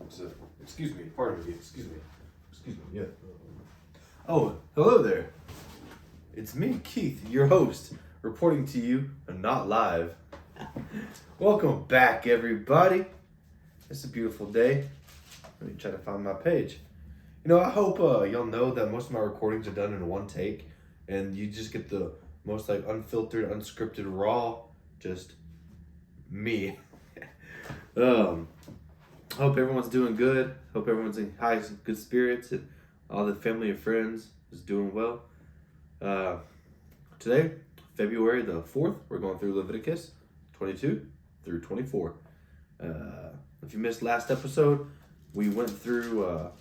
So, excuse me, pardon me, excuse me, yeah. Oh, hello there. It's me, Keith, your host, reporting to you, not live. Welcome back, everybody. It's a beautiful day. Let me try to find my page. I hope y'all know that most of my recordings are done in one take, and you just get the most unfiltered, unscripted, raw, just me. Hope everyone's doing good. Hope everyone's in high, good spirits, and all the family and friends is doing well. Today, February the 4th, we're going through Leviticus 22 through 24. If you missed last episode, we went through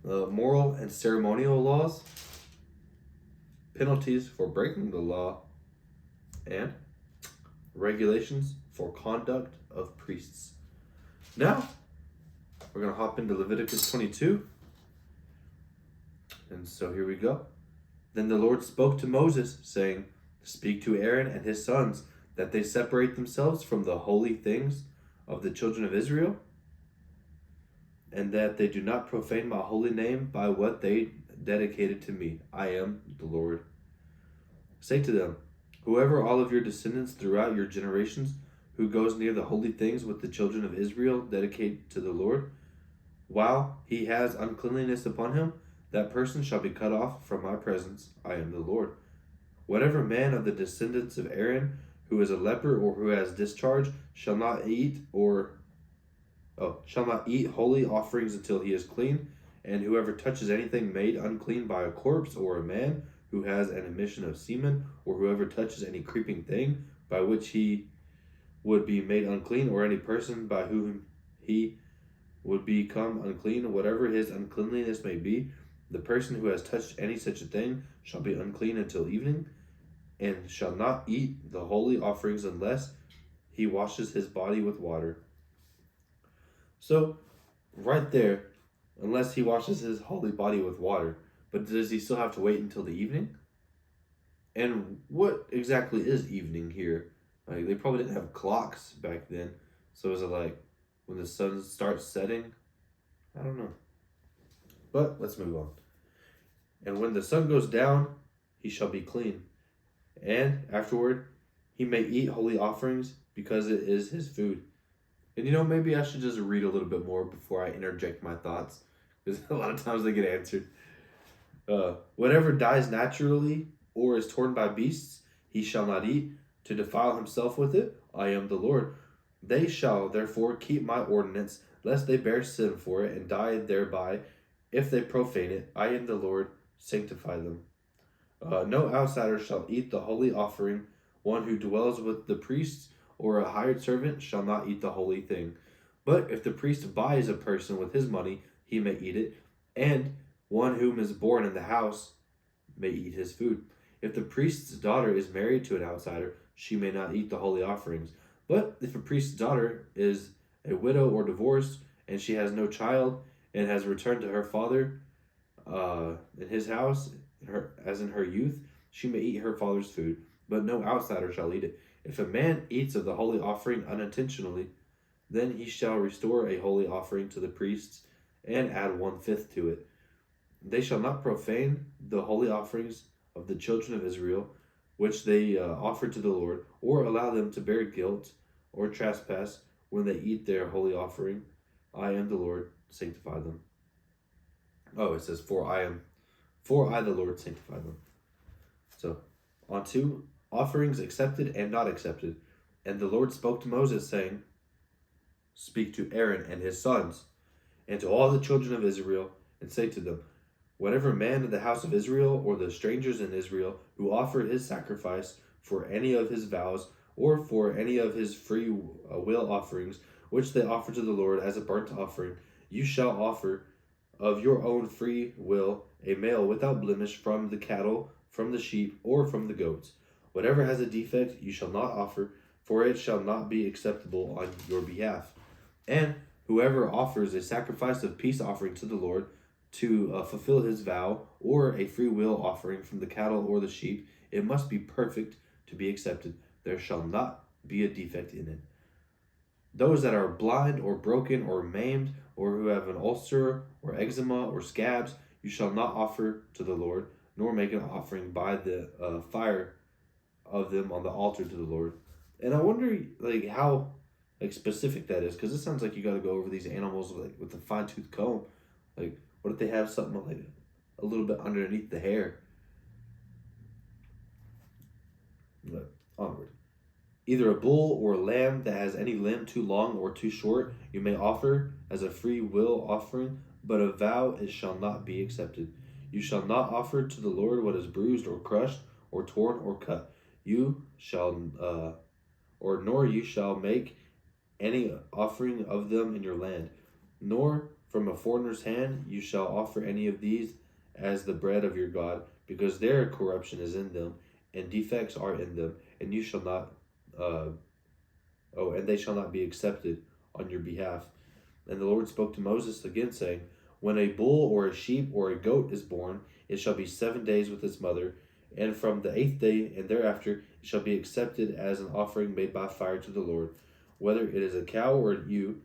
the moral and ceremonial laws, penalties for breaking the law, and regulations for conduct of priests. Now, we're going to hop into Leviticus 22. And so here we go. Then the Lord spoke to Moses, saying, "Speak to Aaron and his sons, that they separate themselves from the holy things of the children of Israel, and that they do not profane my holy name by what they dedicated to me. I am the Lord. Say to them, whoever all of your descendants throughout your generations who goes near the holy things with the children of Israel dedicate to the Lord, while he has uncleanliness upon him, that person shall be cut off from my presence. I am the Lord. Whatever man of the descendants of Aaron who is a leper or who has discharge shall not eat holy offerings until he is clean, and whoever touches anything made unclean by a corpse or a man who has an emission of semen, or whoever touches any creeping thing by which he would be made unclean, or any person by whom he would become unclean, whatever his uncleanliness may be, the person who has touched any such a thing shall be unclean until evening, and shall not eat the holy offerings unless he washes his body with water." So, right there, unless he washes his holy body with water, but does he still have to wait until the evening? And what exactly is evening here? They probably didn't have clocks back then, so is it when the sun starts setting? I don't know. But let's move on. "And when the sun goes down, he shall be clean. And afterward, he may eat holy offerings, because it is his food." And maybe I should just read a little bit more before I interject my thoughts, because a lot of times they get answered. "Whatever dies naturally or is torn by beasts, he shall not eat, to defile himself with it. I am the Lord. They shall therefore keep my ordinance, lest they bear sin for it and die thereby, if they profane it. I am the Lord. Sanctify them. No outsider shall eat the holy offering. One who dwells with the priests or a hired servant shall not eat the holy thing. But if the priest buys a person with his money, he may eat it, and one whom is born in the house may eat his food. If the priest's daughter is married to an outsider, she may not eat the holy offerings. But if a priest's daughter is a widow or divorced, and she has no child, and has returned to her father in his house, as in her youth, she may eat her father's food, but no outsider shall eat it. If a man eats of the holy offering unintentionally, then he shall restore a holy offering to the priests, and add 1/5 to it. They shall not profane the holy offerings of the children of Israel, which they offer to the Lord, or allow them to bear guilt or trespass when they eat their holy offering. I am the Lord. Sanctify them." Oh, it says, For I, the Lord, sanctify them. So, on to offerings accepted and not accepted. "And the Lord spoke to Moses, saying, Speak to Aaron and his sons, and to all the children of Israel, and say to them, whatever man of the house of Israel, or the strangers in Israel, who offer his sacrifice for any of his vows, or for any of his free will offerings, which they offer to the Lord as a burnt offering, you shall offer of your own free will a male without blemish from the cattle, from the sheep, or from the goats. Whatever has a defect you shall not offer, for it shall not be acceptable on your behalf. And whoever offers a sacrifice of peace offering to the Lord to fulfill his vow, or a free will offering from the cattle or the sheep, it must be perfect to be accepted. There shall not be a defect in it. Those that are blind or broken or maimed or who have an ulcer, or eczema, or scabs, you shall not offer to the Lord, nor make an offering by the fire of them on the altar to the Lord. And I wonder, like, how specific that is, because it sounds like you got to go over these animals with a fine tooth comb. Like, what if they have something like a little bit underneath the hair? But onward. Either a bull or a lamb that has any limb too long or too short, you may offer as a free will offering, but a vow it shall not be accepted. You shall not offer to the Lord what is bruised or crushed or torn or cut. You shall, or nor you shall make any offering of them in your land, nor from a foreigner's hand you shall offer any of these as the bread of your God, because their corruption is in them, and defects are in them, and you shall not and they shall not be accepted on your behalf. And the Lord spoke to Moses again, saying, when a bull or a sheep or a goat is born, it shall be 7 days with its mother, and from the 8th day and thereafter it shall be accepted as an offering made by fire to the Lord. Whether it is a cow or a ewe,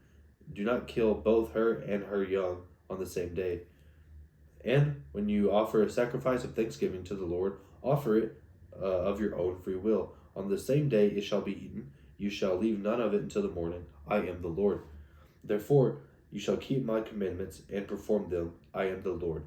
do not kill both her and her young on the same day. And when you offer a sacrifice of thanksgiving to the Lord, offer it of your own free will. On the same day it shall be eaten. You shall leave none of it until the morning. I am the Lord. Therefore you shall keep my commandments and perform them. I am the Lord.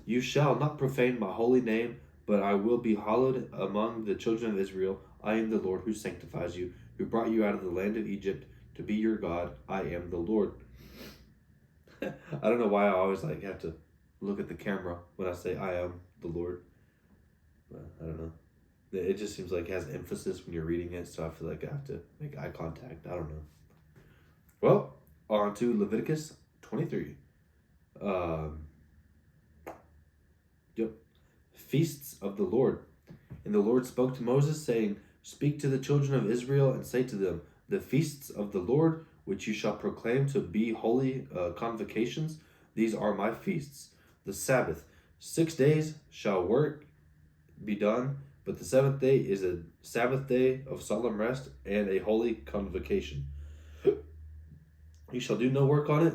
You shall not profane my holy name, but I will be hallowed among the children of Israel. I am the Lord who sanctifies you, who brought you out of the land of Egypt to be your God. I am the Lord. I don't know why I always have to look at the camera when I say I am the Lord. But I don't know. It just seems like it has emphasis when you're reading it, so I feel like I have to make eye contact. I don't know. Well, on to Leviticus 23. Feasts of the Lord. And the Lord spoke to Moses, saying, speak to the children of Israel and say to them, the feasts of the Lord, which you shall proclaim to be holy convocations, these are my feasts. The Sabbath. 6 days shall work be done, but the 7th day is a Sabbath day of solemn rest and a holy convocation. You shall do no work on it.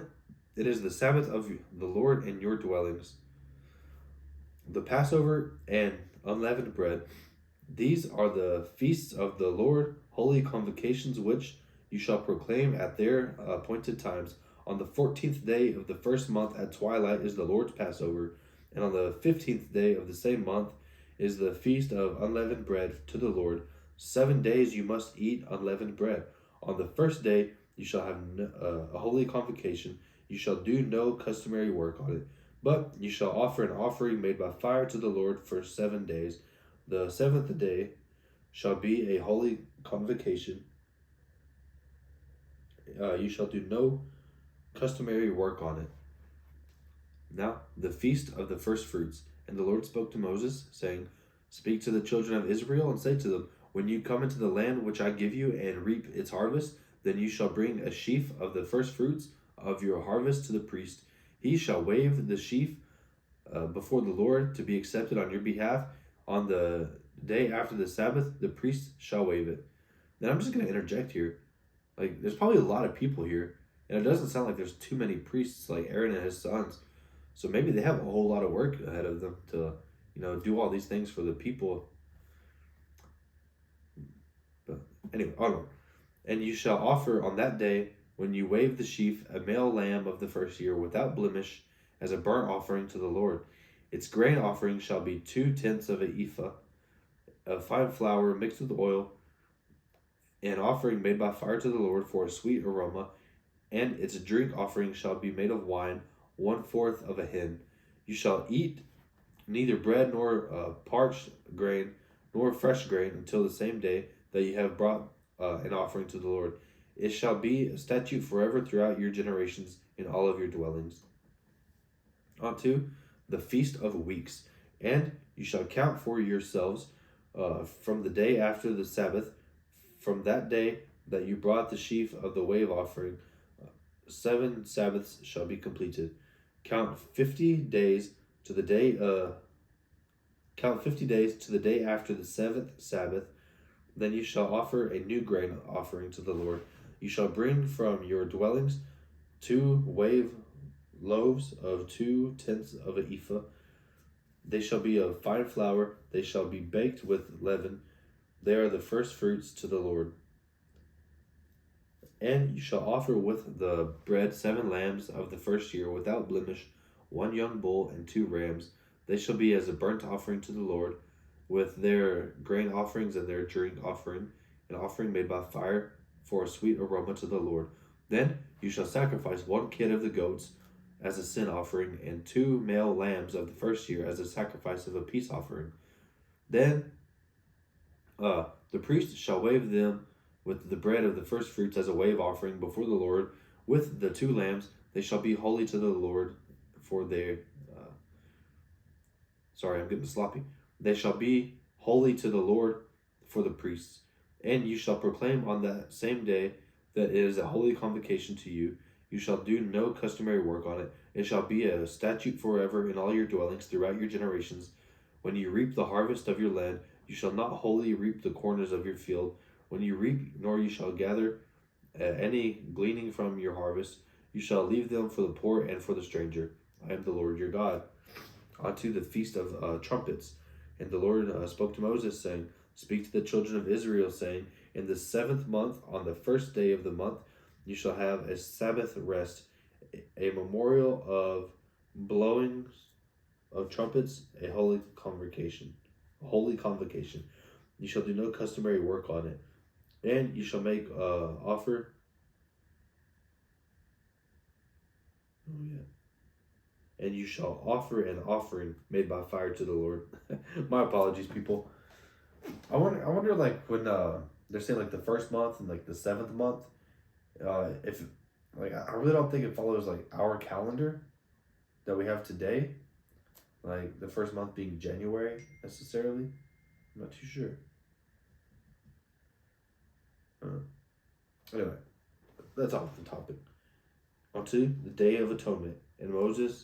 It is the Sabbath of the Lord in your dwellings. The Passover and unleavened bread. These are the feasts of the Lord, holy convocations, which you shall proclaim at their appointed times. On the 14th day of the first month at twilight is the Lord's Passover, and on the 15th day of the same month is the feast of unleavened bread to the Lord. 7 days you must eat unleavened bread. On the first day you shall have a holy convocation. You shall do no customary work on it, but you shall offer an offering made by fire to the Lord for 7 days. The 7th day shall be a holy convocation. You shall do no customary work on it. Now, the feast of the first fruits. And the Lord spoke to Moses, saying, speak to the children of Israel and say to them, when you come into the land which I give you and reap its harvest, then you shall bring a sheaf of the first fruits of your harvest to the priest. He shall wave the sheaf before the Lord to be accepted on your behalf. On the day after the Sabbath, the priest shall wave it. Then I'm just going to interject here. There's probably a lot of people here, and it doesn't sound like there's too many priests like Aaron and his sons. So maybe they have a whole lot of work ahead of them to, do all these things for the people. But anyway, onward. And you shall offer on that day, when you wave the sheaf, a male lamb of the first year without blemish, as a burnt offering to the Lord. Its grain offering shall be 2/10 of an ephah of fine flour mixed with oil, an offering made by fire to the Lord for a sweet aroma. And its drink offering shall be made of wine, 1/4 of a hin. You shall eat neither bread nor parched grain nor fresh grain until the same day that you have brought an offering to the Lord. It shall be a statute forever throughout your generations in all of your dwellings. On to the Feast of Weeks. And you shall count for yourselves from the day after the Sabbath, from that day that you brought the sheaf of the wave offering, 7 Sabbaths shall be completed. Count 50 days to the day. Count 50 days to the day after the 7th Sabbath. Then you shall offer a new grain offering to the Lord. You shall bring from your dwellings 2 wave loaves of 2/10 of an ephah. They shall be of fine flour, they shall be baked with leaven. They are the first fruits to the Lord. And you shall offer with the bread 7 lambs of the first year without blemish, 1 young bull, and 2 rams. They shall be as a burnt offering to the Lord, with their grain offerings and their drink offering, an offering made by fire for a sweet aroma to the Lord. Then you shall sacrifice 1 kid of the goats as a sin offering, and 2 male lambs of the first year as a sacrifice of a peace offering. Then the priest shall wave them with the bread of the first fruits as a wave offering before the Lord. With the 2 lambs, they shall be holy to the Lord for their. Sorry, I'm getting sloppy. They shall be holy to the Lord for the priests. And you shall proclaim on that same day that it is a holy convocation to you. You shall do no customary work on it. It shall be a statute forever in all your dwellings throughout your generations. When you reap the harvest of your land, you shall not wholly reap the corners of your field. When you reap, nor you shall gather any gleaning from your harvest. You shall leave them for the poor and for the stranger. I am the Lord your God. Unto the feast of trumpets. And the Lord spoke to Moses, saying, Speak to the children of Israel, saying, In the 7th month, on the first day of the month, you shall have a Sabbath rest, a memorial of blowings of trumpets, a holy convocation. A holy convocation. You shall do no customary work on it. And you shall make offer. Oh, yeah. And you shall offer an offering made by fire to the Lord. My apologies, people. I wonder, like when they're saying like the first month and like the 7th month, if like I really don't think it follows like our calendar that we have today, like the first month being January necessarily. I'm not too sure. Anyway, that's off the topic. On to the Day of Atonement, and Moses,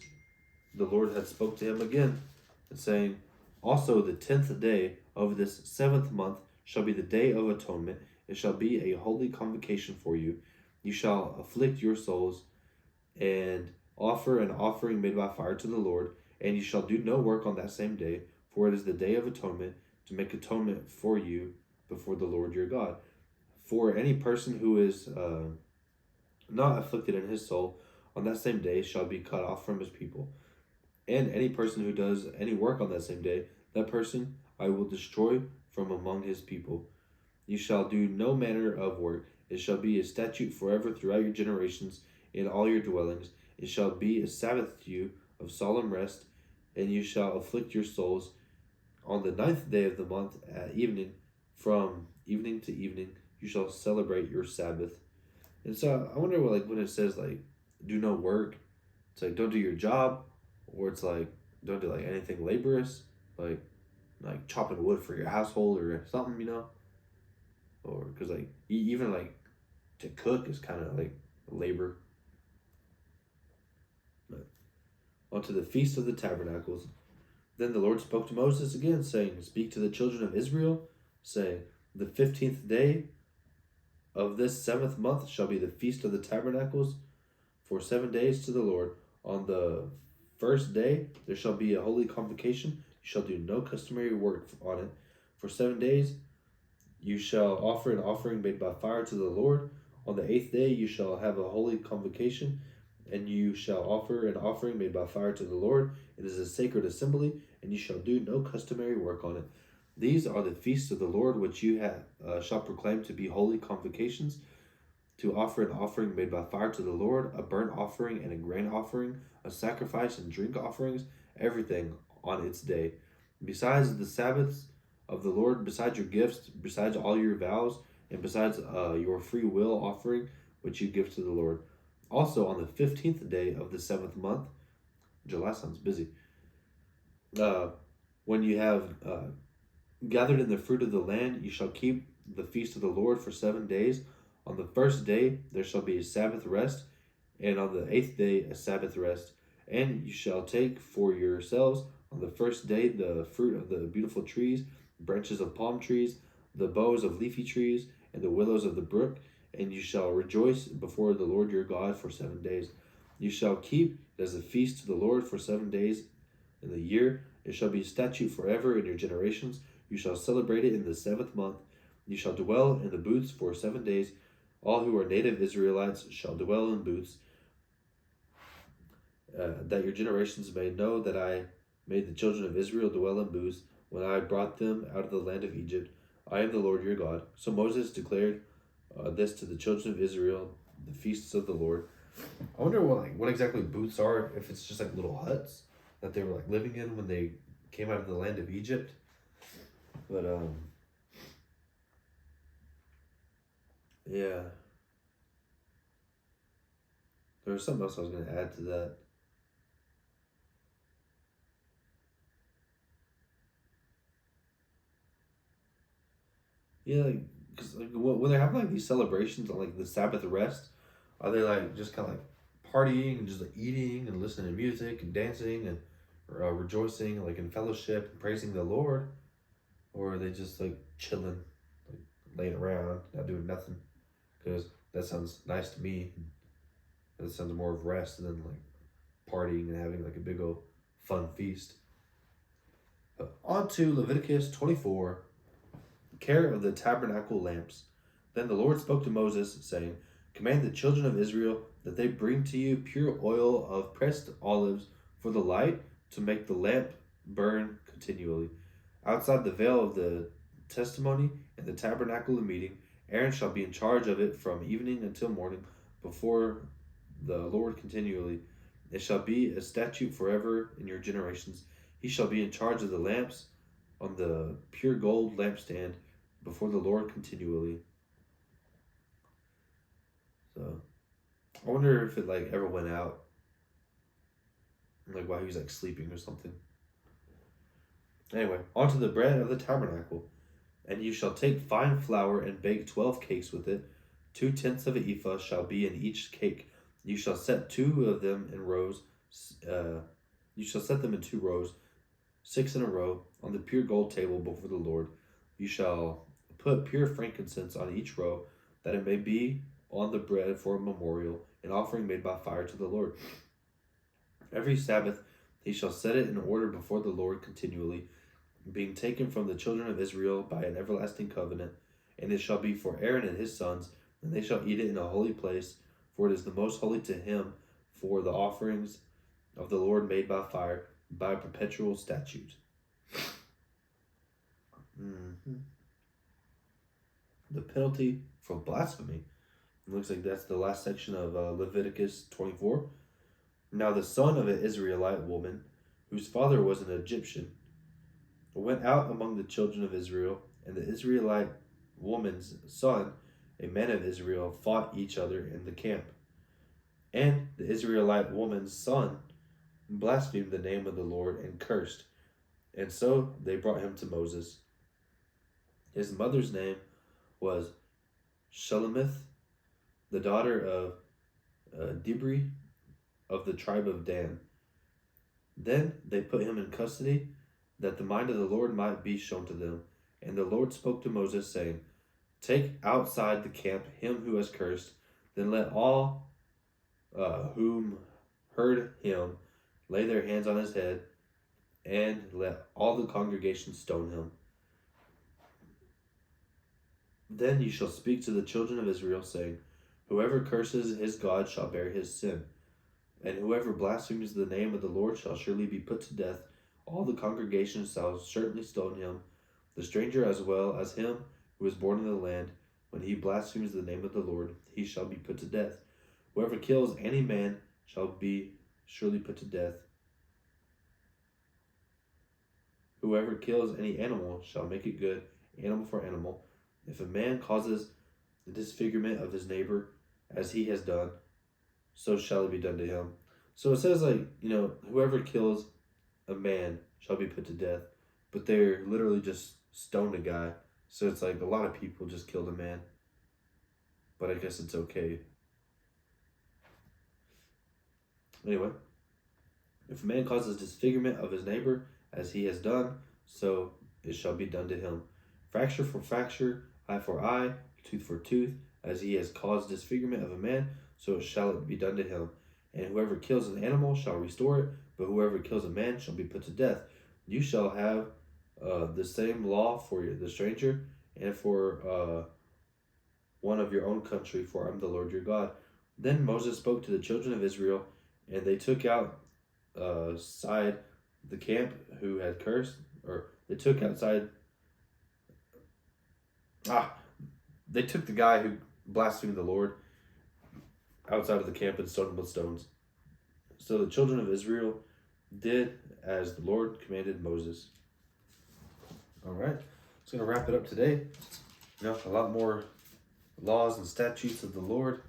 the Lord had spoke to him again, and saying, Also the 10th day of this 7th month shall be the Day of Atonement. It shall be a holy convocation for you. You shall afflict your souls, and offer an offering made by fire to the Lord. And you shall do no work on that same day, for it is the Day of Atonement, to make atonement for you before the Lord your God. For any person who is not afflicted in his soul on that same day shall be cut off from his people. And any person who does any work on that same day, that person I will destroy from among his people. You shall do no manner of work. It shall be a statute forever throughout your generations in all your dwellings. It shall be a Sabbath to you of solemn rest, and you shall afflict your souls on the 9th day of the month at evening. From evening to evening you shall celebrate your Sabbath. And so I wonder what, like, when it says like do no work, it's like don't do your job, or it's like don't do like anything laborious, like chopping wood for your household or something, or because like even like to cook is kind of like labor. But onto the Feast of the Tabernacles. Then the Lord spoke to Moses again, saying, Speak to the children of Israel, saying, The 15th day of this 7th month shall be the Feast of the Tabernacles for 7 days to the Lord. On the first day there shall be a holy convocation. You shall do no customary work on it. For 7 days you shall offer an offering made by fire to the Lord. On the 8th day you shall have a holy convocation, and you shall offer an offering made by fire to the Lord. It is a sacred assembly, and you shall do no customary work on it. These are the feasts of the Lord which you shall proclaim to be holy convocations, to offer an offering made by fire to the Lord, a burnt offering and a grain offering, a sacrifice and drink offerings, everything on its day. Besides the Sabbaths of the Lord, besides your gifts, besides all your vows, and besides your free will offering which you give to the Lord. Also on the 15th day of the 7th month, July sounds busy, when you have gathered in the fruit of the land, you shall keep the feast of the Lord for 7 days. On the first day there shall be a Sabbath rest, and on the 8th day a Sabbath rest. And you shall take for yourselves on the first day the fruit of the beautiful trees, branches of palm trees, the boughs of leafy trees, and the willows of the brook, and you shall rejoice before the Lord your God for 7 days. You shall keep it as a feast to the Lord for 7 days in the year. It shall be a statute forever in your generations. You shall celebrate it in the 7th month. You shall dwell in the booths for 7 days. All who are native Israelites shall dwell in booths, that your generations may know that I made the children of Israel dwell in booths when I brought them out of the land of Egypt. I am the Lord your God. So Moses declared this to the children of Israel, the feasts of the Lord. I wonder what exactly booths are, if it's just like little huts that they were like living in when they came out of the land of Egypt. But yeah. There was something else I was going to add to that. Yeah, like, because like, when they're having like these celebrations on like the Sabbath rest, are they like just kind of like partying and just like eating and listening to music and dancing and rejoicing like in fellowship and praising the Lord? Or are they just like chilling, like laying around, not doing nothing? Because that sounds nice to me. That sounds more of rest than like partying and having like a big old fun feast. On to Leviticus 24, care of the tabernacle lamps. Then the Lord spoke to Moses, saying, Command the children of Israel that they bring to you pure oil of pressed olives for the light, to make the lamp burn continually. Outside the veil of the testimony and the tabernacle of meeting, Aaron shall be in charge of it from evening until morning before the Lord continually. It shall be a statute forever in your generations. He shall be in charge of the lamps on the pure gold lampstand before the Lord continually. So I wonder if it like ever went out, like while he was like sleeping or something. Anyway, onto the bread of the tabernacle. And you shall take fine flour and bake 12 cakes with it. 2/10 of an ephah shall be in each cake. You shall set 2 of them in rows. You shall set them in 2 rows, 6 in a row, on the pure gold table before the Lord. You shall put pure frankincense on each row, that it may be on the bread for a memorial, an offering made by fire to the Lord. Every Sabbath he shall set it in order before the Lord continually, being taken from the children of Israel by an everlasting covenant. And it shall be for Aaron and his sons, and they shall eat it in a holy place, for it is the most holy to him, for the offerings of the Lord made by fire, by a perpetual statute. The penalty for blasphemy. It looks like that's the last section of Leviticus 24. Now the son of an Israelite woman, whose father was an Egyptian, went out among the children of Israel, and the Israelite woman's son, a man of Israel, fought each other in the camp. And the Israelite woman's son blasphemed the name of the Lord and cursed. And so they brought him to Moses. His mother's name was Shelomith, the daughter of Dibri of the tribe of Dan. Then they put him in custody, that the mind of the Lord might be shown to them. And the Lord spoke to Moses, saying, Take outside the camp him who has cursed, then let all whom heard him lay their hands on his head, and let all the congregation stone him. Then you shall speak to the children of Israel, saying, Whoever curses his God shall bear his sin, and whoever blasphemes the name of the Lord shall surely be put to death. All the congregation shall certainly stone him, the stranger as well as him who is born in the land. When he blasphemes the name of the Lord, he shall be put to death. Whoever kills any man shall be surely put to death. Whoever kills any animal shall make it good, animal for animal. If a man causes the disfigurement of his neighbor, as he has done, so shall it be done to him. So it says, like, whoever kills a man shall be put to death, but they're literally just stoned a guy. So it's like a lot of people just killed a man, but I guess it's okay. Anyway, if a man causes disfigurement of his neighbor, as he has done, so it shall be done to him. Fracture for fracture, eye for eye, tooth for tooth, as he has caused disfigurement of a man, so shall it be done to him. And whoever kills an animal shall restore it, but whoever kills a man shall be put to death. You shall have the same law for the stranger and for one of your own country, for I am the Lord your God. Then Moses spoke to the children of Israel, and they took outside the camp who had cursed, or they took outside. They took the guy who blasphemed the Lord outside of the camp and stoned him with stones. So the children of Israel did as the Lord commanded Moses. All right, it's going to wrap it up today. A lot more laws and statutes of the Lord.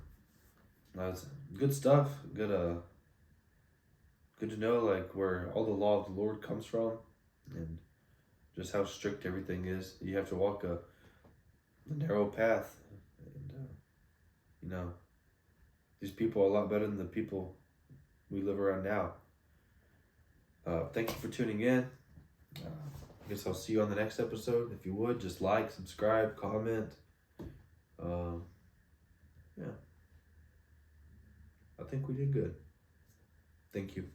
That's good stuff. Good to know like where all the law of the Lord comes from, and just how strict everything is. You have to walk a narrow path, and these people are a lot better than the people we live around now. Thank you for tuning in. I guess I'll see you on the next episode. If you would, just like, subscribe, comment. Yeah. I think we did good. Thank you.